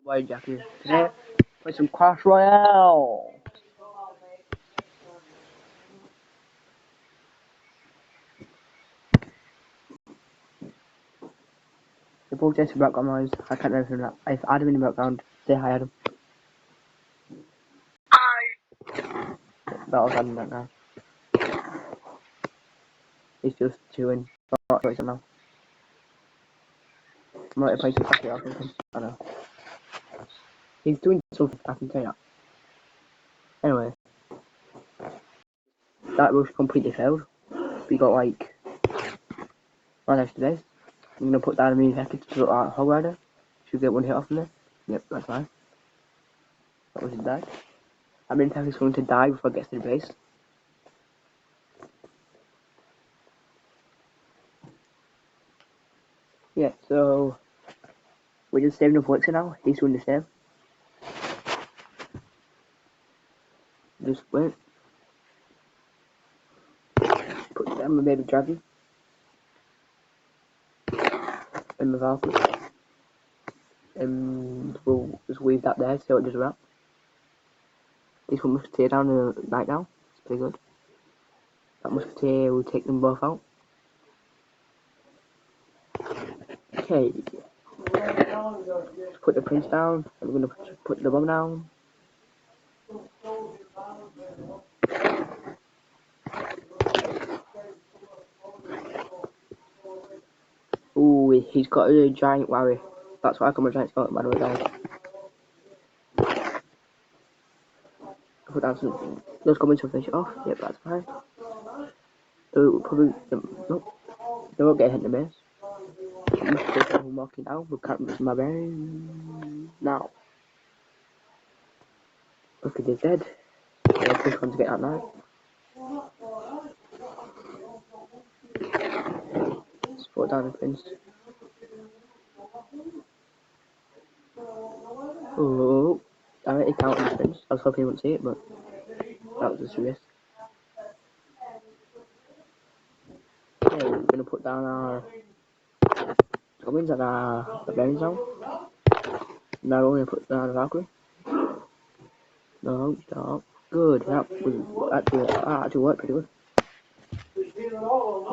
Why Jackie? Today, play some Clash Royale. The both just background noise. I can't remember that. If Adam in the background, say hi, Adam. That was Adam right now. He's just chewing. Not right now. I might play some Clash Royale or something. I don't know. He's doing something. I can tell you that. Anyway, that rush completely failed. We got like one extra days. I'm gonna put that in the package to look at Hog Rider. Should get one hit off from there. Yep, that's fine. That was his die. I mean, he's going to die before it gets to the base. Yeah, so we're just saving up Elixir now. He's doing the same. Just wait. Put down my baby dragon. And my Valkyrie. And we'll just weave that there, see what it does around. This one musketeer down right now. It's pretty good. That musketeer will take them both out. Okay. Let's put the prince down. I'm gonna put the bomb down. Ooh, he's got a giant warrior. That's why I call him a giant skeleton, by the way, guys. Put down some. Those comments will finish it off. Yep, that's fine. So probably nope. They won't get hit in the base. I'm walking down. We can't miss my bearing now. Look at this dead. Yeah, push one to get that knight. Let's put down the prince. Oh, I already counted the prince. I was hoping you wouldn't see it, but that was just a risk. Okay, we're gonna put down our goblins and our barbarians now. Now we're gonna put down the Valkyrie. No, stop. Good. That was actually worked pretty good.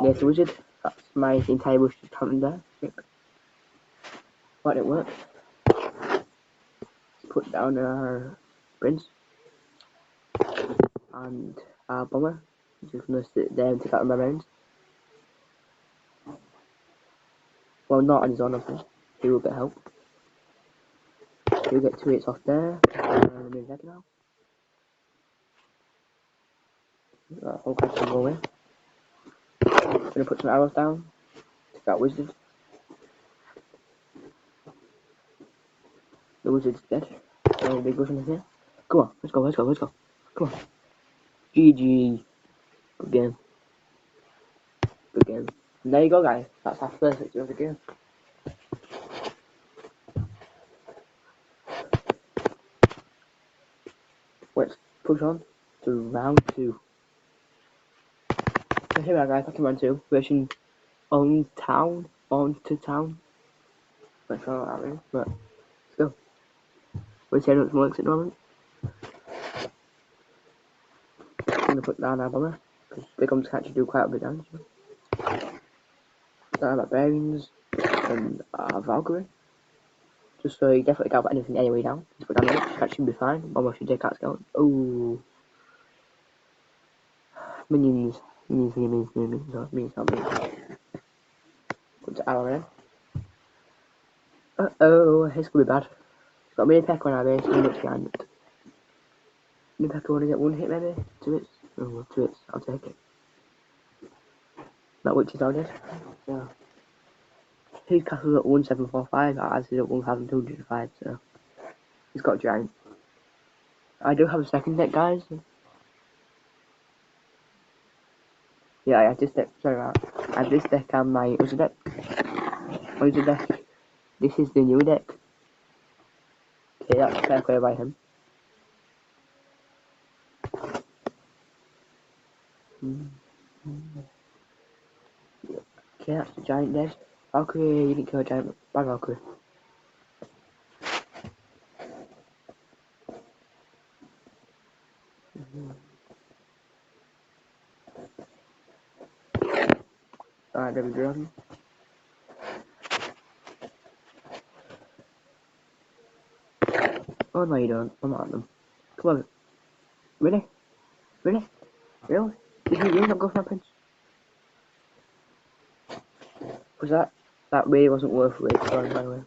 There's the wizard. That's my entire wish just counting there. Yep. But it worked. Put down our prince and our bomber. Just gonna sit there and take out the barbarians. Well, not on his own, of course. He will get help. He'll get 2 hits off there. Now. Whole catch can go away. Gonna put some arrows down. Take that wizard. The wizard's dead. So big rush in here. Come on, let's go. Come on. GG. Good game. And there you go, guys. That's our first victory of the game. Let's push on to round 2. So here we are, guys. Back in round 2. Version on to town. Not sure what that means, but let's go. We're setting up some works at the moment. I'm gonna put down our bomber because big guns can actually do quite a bit of damage. Down our bearings and our Valkyrie. Just so you definitely can't put anything anyway down. Just put down the witch, that should be fine. Bomber should take out skeleton. Oh, minions. Minions. Put the arrow in. It's gonna be bad. It's got a mini peck on our base, and it's behind it. Mini peck only get 1 hit maybe? 2 hits? Oh, 2 hits, I'll take it. That witch is now dead. Yeah. His castle's at 1745, ours is at 1205, so he's got a giant. I do have a second deck, guys. Yeah, I have this deck, sorry about that. I have this deck and my other deck. My other deck. This is the new deck. Okay, that's fair play by him. Okay, that's the giant dead. Valkyrie, you didn't kill a giant. Bad Valkyrie. Alright, there we go. Oh no you don't, I'm not at them. Come on. Really? Really? Really? Did you really not go for my prince? Was that really wasn't worth it, sorry by the way.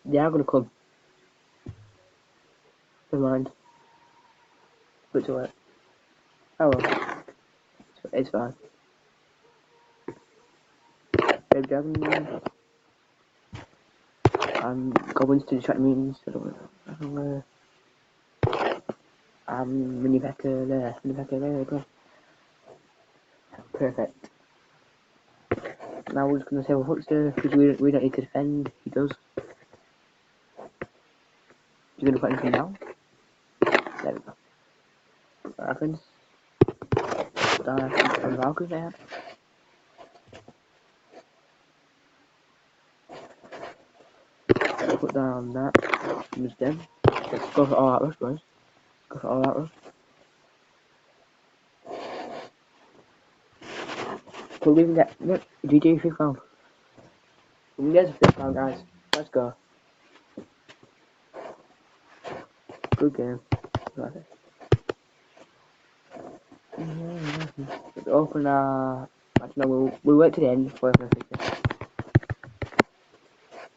They are gonna come. Never mind. But to it. Oh well. It's fine. Red Dragon. Goblins to distract me instead of mini pecker there. Mini pecker there, go. Perfect. Now we're just gonna say well Huckster, because we don't need to defend, he does. You're gonna put anything down? There we go. What happens? Some Valkyries there. Put down that. I'm just dead. Let's go for all out rush, boys. Go for all out rush. But we can get look, GG 5th round. We can get to 5th round, guys. Let's go. Good game. Let's open actually no, we'll wait to the end before I fix it.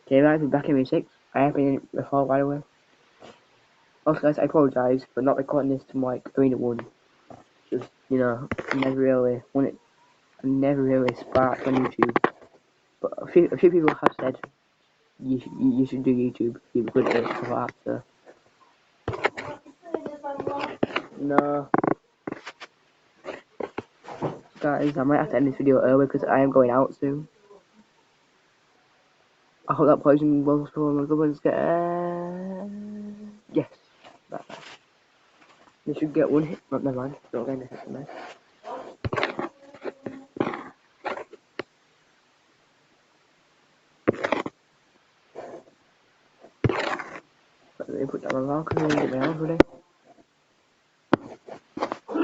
Okay guys, we're back in week 6. I have been in it before by the way. Also guys, I apologise for not recording this to like 3 to 1. Just, you know, never really sparked on YouTube. But a few people have said you should do YouTube if you're good at it, stuff like that, so. No. Guys, I might have to end this video early because I am going out soon. I hope that poison will throw my goblins get yes. They should get 1 hit. Oh, never mind. Don't get a hit from there. Let me put down my Valkyrie and get my health ready.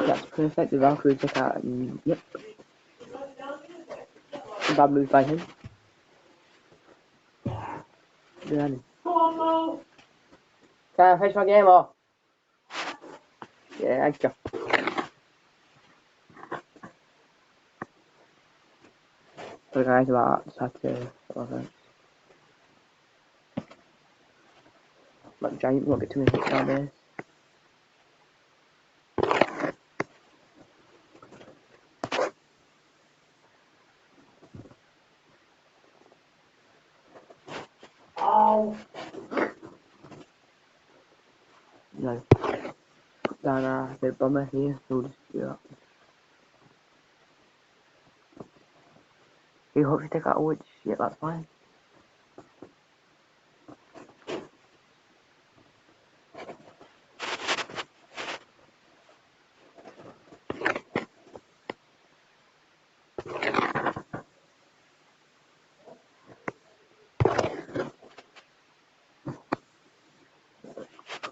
That's perfect. The Valkyrie took out and yep. Bad move by him. Behind him. Can I finish my game off? Yeah, extra. So guys, about just had to like giant won't get too many hits nowadays. Oh. No. Put down a bit of bomber here. We'll just do that. He hopes you take out a witch. Yeah, that's fine.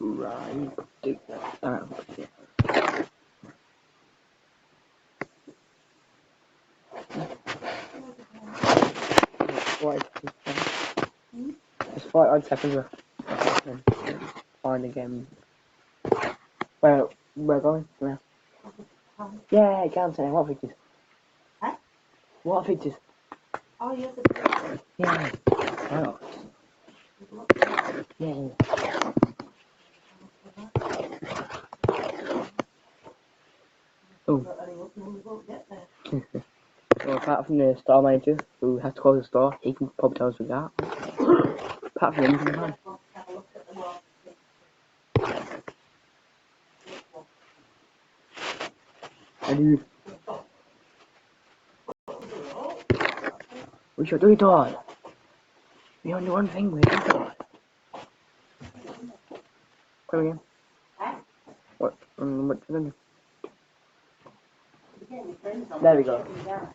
Right. Take that out. What is it's 5 odd seconds left. Find again. Well, we're going. Where? Yeah, can't say. What features? Huh? What features? Oh, yes. Yeah. Why not? Yeah. Oh. Well, apart from the store manager who has to close the store, he can probably tell us with that. Apart from him, he can. And we should do it all. The only one thing we do it all. Come again. What you gonna do? There we go. There.